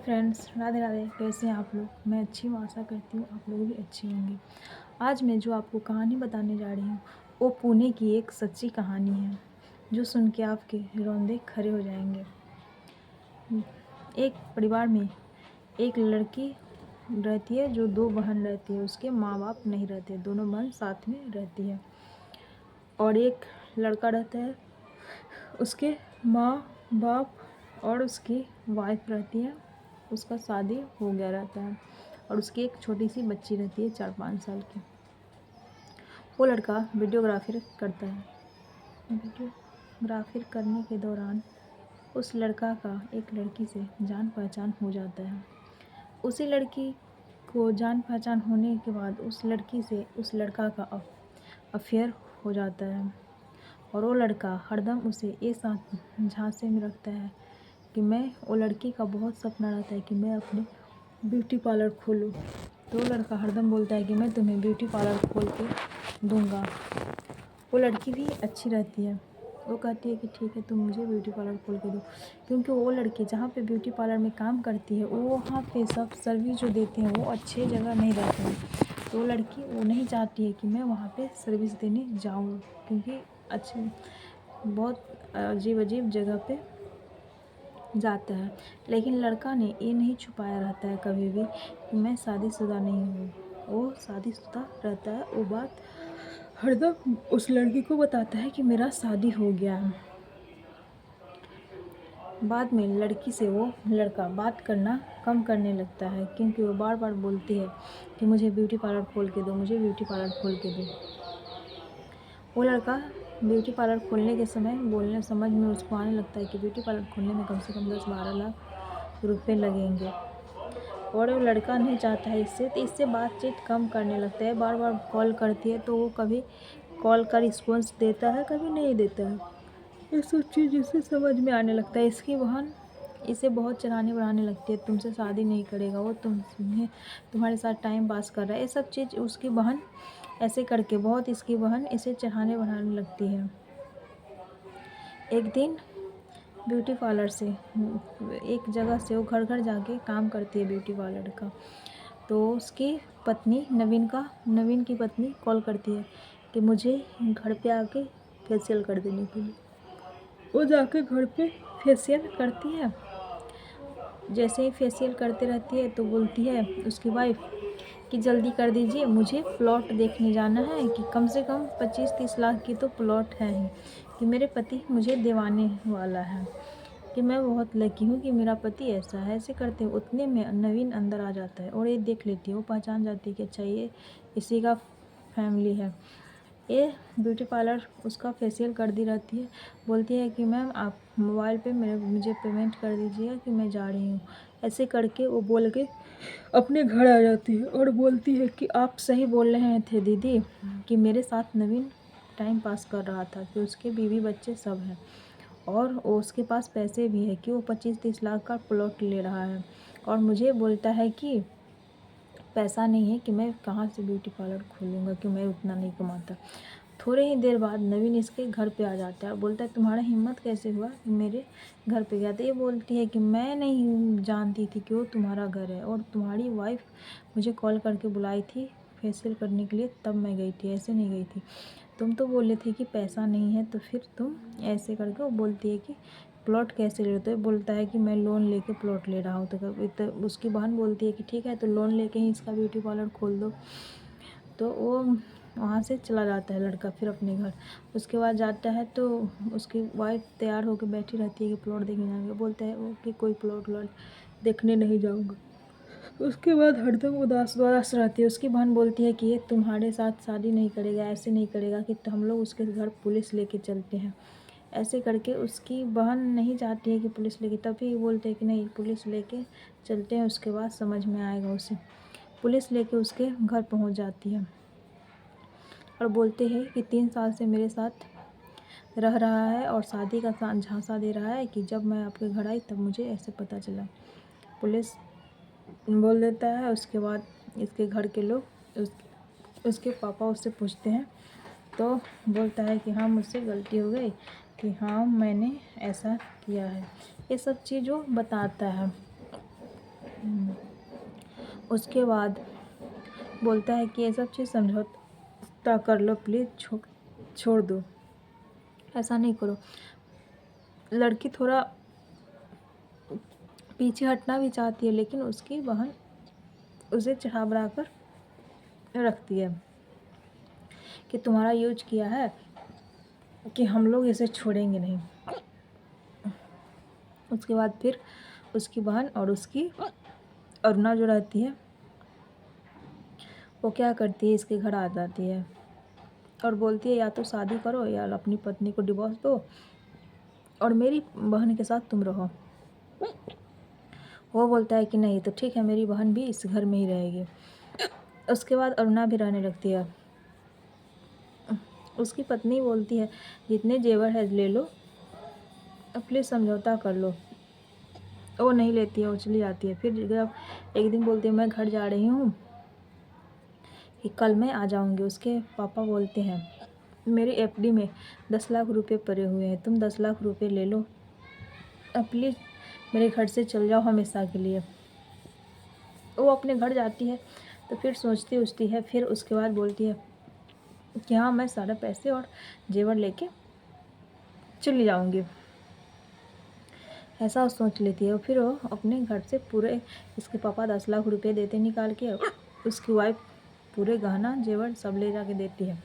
Friends, Radhe Radhe. कैसे हैं आप लोग? मैं अच्छी हूँ, आशा करती हूँ आप लोग भी अच्छे होंगे। आज मैं जो आपको कहानी बताने जा रही हूँ वो पुणे की एक सच्ची कहानी है जो सुन के आपके रोंदे खड़े हो जाएंगे। एक परिवार में एक लड़की रहती है जो दो बहन रहती है। उसके माँ बाप नहीं रहते, दोनों बहन साथ में रहती है। और एक लड़का रहता है, उसके माँ बाप और उसकी वाइफ रहती है। उसका शादी हो गया रहता है और उसकी एक छोटी सी बच्ची रहती है 4-5 साल की। वो लड़का वीडियोग्राफी करता है। वीडियोग्राफी करने के दौरान उस लड़का का एक लड़की से जान पहचान हो जाता है। उसी लड़की को जान पहचान होने के बाद उस लड़की से उस लड़का का अफेयर हो जाता है। और वो लड़का हरदम उसे ये साथ झांसे में रखता है कि मैं वो लड़की का बहुत सपना रहता है कि मैं अपने ब्यूटी पार्लर खोलूँ। तो वो लड़का हरदम बोलता है कि मैं तुम्हें ब्यूटी पार्लर खोल के दूँगा। वो लड़की भी अच्छी रहती है, वो कहती है कि ठीक है तुम मुझे ब्यूटी पार्लर खोल के दो, क्योंकि वो लड़की जहाँ पे ब्यूटी पार्लर में काम करती है वो वहाँ पे सब सर्विस जो देते हैं वो अच्छे जगह नहीं रहते हैं। तो वो लड़की वो नहीं चाहती है कि मैं वहाँ पे सर्विस देने जाऊँ, क्योंकि अच्छे बहुत अजीब अजीब जगह पे जाता है। लेकिन लड़का ने ये नहीं छुपाया रहता है कभी भी कि मैं शादीशुदा नहीं हूँ। वो शादीशुदा रहता है। वो बात हरदम उस लड़की को बताता है कि मेरा शादी हो गया है। बाद में लड़की से वो लड़का बात करना कम करने लगता है, क्योंकि वो बार बार बोलती है कि मुझे ब्यूटी पार्लर खोल के दो, मुझे ब्यूटी पार्लर खोल के दो। वो लड़का ब्यूटी पार्लर खोलने के समय बोलने समझ में उसको आने लगता है कि ब्यूटी पार्लर खोलने में कम से कम 10-12 लाख रुपए लगेंगे। और वो लड़का नहीं चाहता है इससे, तो इससे बातचीत कम करने लगता है। बार बार कॉल करती है तो वो कभी कॉल का रिस्पॉन्स देता है, कभी नहीं देता है। ये सब चीज़ इसे समझ में आने लगता है। इसकी बहन इसे बहुत चढ़ाने बढ़ाने लगती है, तुमसे शादी नहीं करेगा, वो तुम्हारे साथ टाइम पास कर रहा है। ये सब चीज़ उसकी बहन ऐसे करके बहुत इसकी बहन इसे चढ़ाने बढ़ाने लगती है। एक दिन ब्यूटी पार्लर से एक जगह से वो घर घर जाके काम करती है ब्यूटी पार्लर का। तो उसकी पत्नी नवीन की पत्नी कॉल करती है कि मुझे घर पे आके फेशियल कर देने के लिए। वो जाके घर पे फेशियल करती है। जैसे ही फेशियल करते रहती है तो बोलती है उसकी वाइफ कि जल्दी कर दीजिए, मुझे प्लॉट देखने जाना है कि कम से कम 25-30 लाख की तो प्लॉट है ही, कि मेरे पति मुझे दिवाने वाला है, कि मैं बहुत लकी हूँ कि मेरा पति ऐसा है। ऐसे करते उतने में नवीन अंदर आ जाता है और ये देख लेती है। वो पहचान जाती है कि अच्छा ये इसी का फैमिली है। ये ब्यूटी पार्लर उसका फेशियल कर दी रहती है। बोलती है कि मैम आप मोबाइल पे मुझे पेमेंट कर दीजिएगा कि मैं जा रही हूँ। ऐसे करके वो बोल के अपने घर आ जाती है और बोलती है कि आप सही बोल रहे थे दीदी, कि मेरे साथ नवीन टाइम पास कर रहा था, कि उसके बीवी बच्चे सब हैं और उसके पास पैसे भी है, कि वो 25-30 लाख का प्लॉट ले रहा है। और मुझे बोलता है कि पैसा नहीं है, कि मैं कहाँ से ब्यूटी पार्लर खोलूँगा, कि मैं उतना नहीं कमाता। थोड़े ही देर बाद नवीन इसके घर पे आ जाता है और बोलता है तुम्हारा हिम्मत कैसे हुआ कि मेरे घर पे गया। तो ये बोलती है कि मैं नहीं जानती थी कि वो तुम्हारा घर है, और तुम्हारी वाइफ मुझे कॉल करके बुलाई थी फेशियल करने के लिए, तब मैं गई थी, ऐसे नहीं गई थी। तुम तो बोले थे कि पैसा नहीं है, तो फिर तुम ऐसे करके। वो बोलती है कि प्लॉट कैसे ले रहे हो? बोलता है कि मैं लोन लेके प्लॉट ले रहा हूँ। तो उसकी बहन बोलती है कि ठीक है तो लोन लेके ही इसका ब्यूटी पार्लर खोल दो। तो वो वहाँ से चला जाता है लड़का फिर अपने घर। उसके बाद जाता है तो उसकी वाइफ तैयार होकर बैठी रहती है कि प्लॉट देखने जाएंगे। बोलता है वो कि कोई प्लॉट व्लॉट देखने नहीं जाऊँगा। उसके बाद हरदम उदास उदास रहती है। उसकी बहन बोलती है कि ये तुम्हारे साथ शादी नहीं करेगा, ऐसे नहीं करेगा, कि तो हम लोग उसके घर पुलिस लेके चलते हैं। ऐसे करके उसकी बहन नहीं चाहती है कि पुलिस लेके, तभी बोलते हैं कि नहीं पुलिस लेके चलते हैं, उसके बाद समझ में आएगा उसे। पुलिस लेके उसके घर पहुंच जाती है और बोलते हैं कि 3 साल से मेरे साथ रह रहा है और शादी का झांसा दे रहा है, कि जब मैं आपके घर आई तब मुझे ऐसे पता चला। पुलिस बोल देता है। उसके बाद इसके घर के लोग उसके पापा उससे पूछते हैं तो बोलता है कि हाँ मुझसे गलती हो गई, कि हाँ मैंने ऐसा किया है। ये सब चीज़ वो बताता है। उसके बाद बोलता है कि ये सब चीज़ समझौता कर लो प्लीज़, छोड़ दो, ऐसा नहीं करो। लड़की थोड़ा पीछे हटना भी चाहती है, लेकिन उसकी बहन उसे चढ़ा बढ़ा कर रखती है कि तुम्हारा यूज किया है कि हम लोग इसे छोड़ेंगे नहीं। उसके बाद फिर उसकी बहन और उसकी अरुणा जो रहती है वो क्या करती है, इसके घर आ जाती है और बोलती है या तो शादी करो या अपनी पत्नी को डिवोर्स दो और मेरी बहन के साथ तुम रहो। वो बोलता है कि नहीं तो ठीक है, मेरी बहन भी इस घर में ही रहेगी। उसके बाद अरुणा भी रहने लगती है। उसकी पत्नी बोलती है जितने जेवर है ले लो, प्लीज़ समझौता कर लो। वो नहीं लेती है, वो चली जाती है। फिर जब एक दिन बोलती है मैं घर जा रही हूँ कि कल मैं आ जाऊँगी। उसके पापा बोलते हैं मेरी एफडी में 10 लाख रुपए पड़े हुए हैं, तुम 10 लाख रुपए ले लो, अब प्लीज़ मेरे घर से चल जाओ हमेशा के लिए। वो अपने घर जाती है तो फिर सोचती है, फिर उसके बाद बोलती है कि हाँ मैं सारे पैसे और जेवर लेके चली जाऊँगी, ऐसा वो सोच लेती है। और फिर वो अपने घर से पूरे, इसके पापा 10 लाख रुपए देते निकाल के, उसकी वाइफ पूरे गहना जेवर सब ले जाके देती है,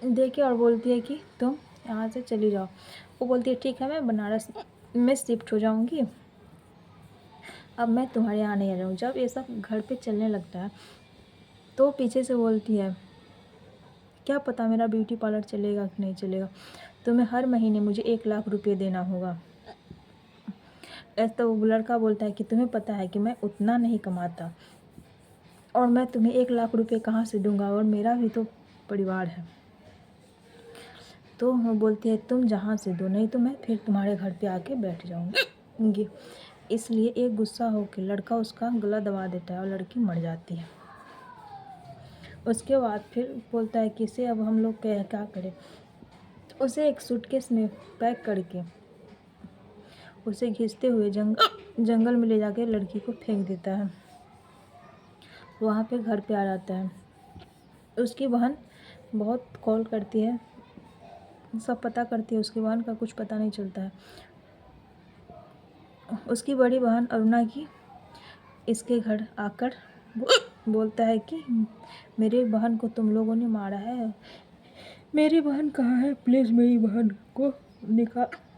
दे के और बोलती है कि तुम यहाँ से चली जाओ। वो बोलती है ठीक है मैं बनारस में शिफ्ट हो जाऊँगी, अब मैं तुम्हारे यहाँ नहीं आ जाऊँ। जब ये सब घर पे चलने लगता है तो पीछे से बोलती है क्या पता मेरा ब्यूटी पार्लर चलेगा कि नहीं चलेगा, तुम्हें हर महीने मुझे 1 लाख रुपये देना होगा। तो वो लड़का बोलता है कि तुम्हें पता है कि मैं उतना नहीं कमाता और मैं तुम्हें 1 लाख रुपये कहाँ से दूंगा, और मेरा भी तो परिवार है। तो वो बोलती है तुम जहाँ से दो, नहीं तो मैं फिर तुम्हारे घर पे आके बैठ जाऊँगी। इसलिए एक गुस्सा होकर लड़का उसका गला दबा देता है और लड़की मर जाती है। उसके बाद फिर बोलता है कि इसे अब हम लोग क्या करें। उसे एक सूटकेस में पैक करके उसे घिसते हुए जंगल में ले जाके लड़की को फेंक देता है। वहाँ पे घर पे आ जाता है। उसकी बहन बहुत कॉल करती है, सब पता करती है, उसकी बहन का कुछ पता नहीं चलता है। उसकी बड़ी बहन अरुणा की इसके घर आकर बोलता है कि मेरी बहन को तुम लोगों ने मारा है, मेरी बहन कहाँ है, प्लीज़ मेरी बहन को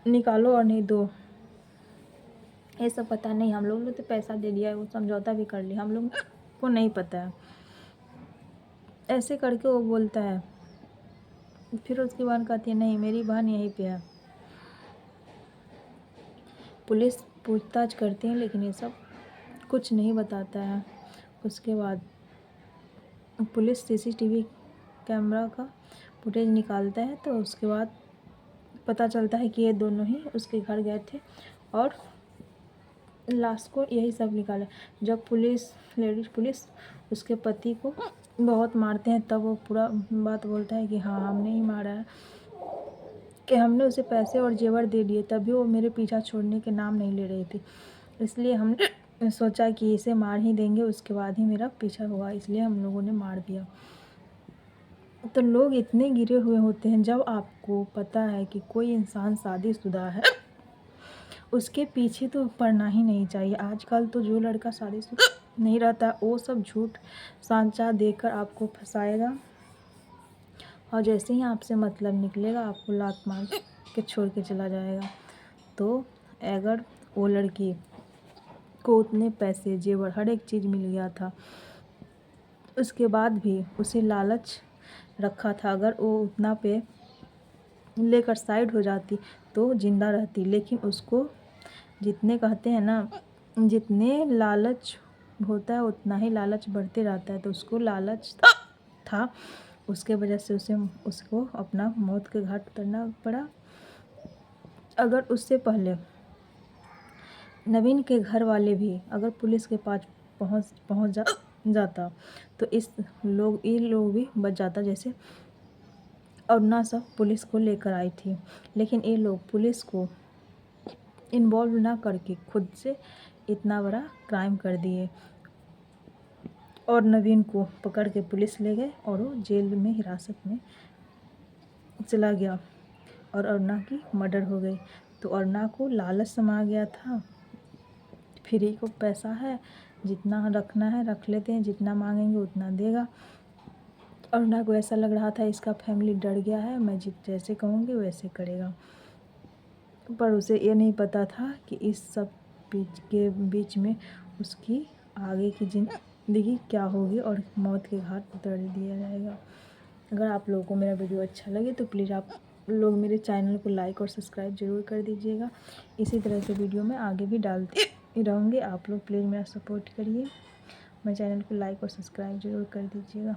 निकालो और नहीं दो। ये सब पता नहीं, हम लोग ने तो पैसा दे दिया है, वो समझौता भी कर लिया, हम लोग को नहीं पता है, ऐसे करके वो बोलता है। फिर उसकी बहन कहती है नहीं मेरी बहन यहीं पे है। पुलिस पूछताछ करती है लेकिन ये सब कुछ नहीं बताता है। उसके बाद पुलिस सीसीटीवी कैमरा का फुटेज निकालता है तो उसके बाद पता चलता है कि ये दोनों ही उसके घर गए थे और लास्ट को यही सब निकाला। जब लेडीज पुलिस उसके पति को बहुत मारते हैं तब वो पूरा बात बोलता है कि हाँ हमने ही मारा है, कि हमने उसे पैसे और जेवर दे दिए तभी वो मेरे पीछा छोड़ने के नाम नहीं ले रही थी, इसलिए हमने सोचा कि इसे मार ही देंगे, उसके बाद ही मेरा पीछा होगा, इसलिए हम लोगों ने मार दिया। तो लोग इतने गिरे हुए होते हैं, जब आपको पता है कि कोई इंसान शादीशुदा है उसके पीछे तो पड़ना ही नहीं चाहिए। आजकल तो जो लड़का शादीशुदा नहीं रहता वो सब झूठ सांचा देकर आपको फंसाएगा और जैसे ही आपसे मतलब निकलेगा आपको लात मार के छोड़ के चला जाएगा। तो अगर वो लड़की को उतने पैसे जेवर हर एक चीज़ मिल गया था, उसके बाद भी उसे लालच रखा था, अगर वो उतना पे लेकर साइड हो जाती तो जिंदा रहती, लेकिन उसको जितने कहते हैं ना, जितने लालच होता है उतना ही लालच बढ़ते रहता है, तो उसको लालच था, उसके वजह से उसको अपना मौत के घाट उतरना पड़ा। अगर उससे पहले नवीन के घर वाले भी अगर पुलिस के पास पहुंच जाता तो ये लोग भी बच जाता, जैसे अरुणा सब पुलिस को लेकर आई थी, लेकिन ये लोग पुलिस को इन्वॉल्व ना करके खुद से इतना बड़ा क्राइम कर दिए। और नवीन को पकड़ के पुलिस ले गए और वो जेल में हिरासत में चला गया और अरुणा की मर्डर हो गई। तो अरुणा को लालच समा गया था, फ्री को पैसा है, जितना रखना है रख लेते हैं, जितना मांगेंगे उतना देगा। अरुणा को ऐसा लग रहा था इसका फैमिली डर गया है, मैं जैसे कहूँगी वैसे करेगा। पर उसे ये नहीं पता था कि इस सब बीच में उसकी आगे की ज़िंदगी क्या होगी और मौत के घाट उतार दिया जाएगा। अगर आप लोगों को मेरा वीडियो अच्छा लगे तो प्लीज़ आप लोग मेरे चैनल को लाइक और सब्सक्राइब ज़रूर कर दीजिएगा। इसी तरह के वीडियो मैं आगे भी डालती रहूँगी। आप लोग प्लीज़ मेरा सपोर्ट करिए, मेरे चैनल को लाइक और सब्सक्राइब ज़रूर कर दीजिएगा।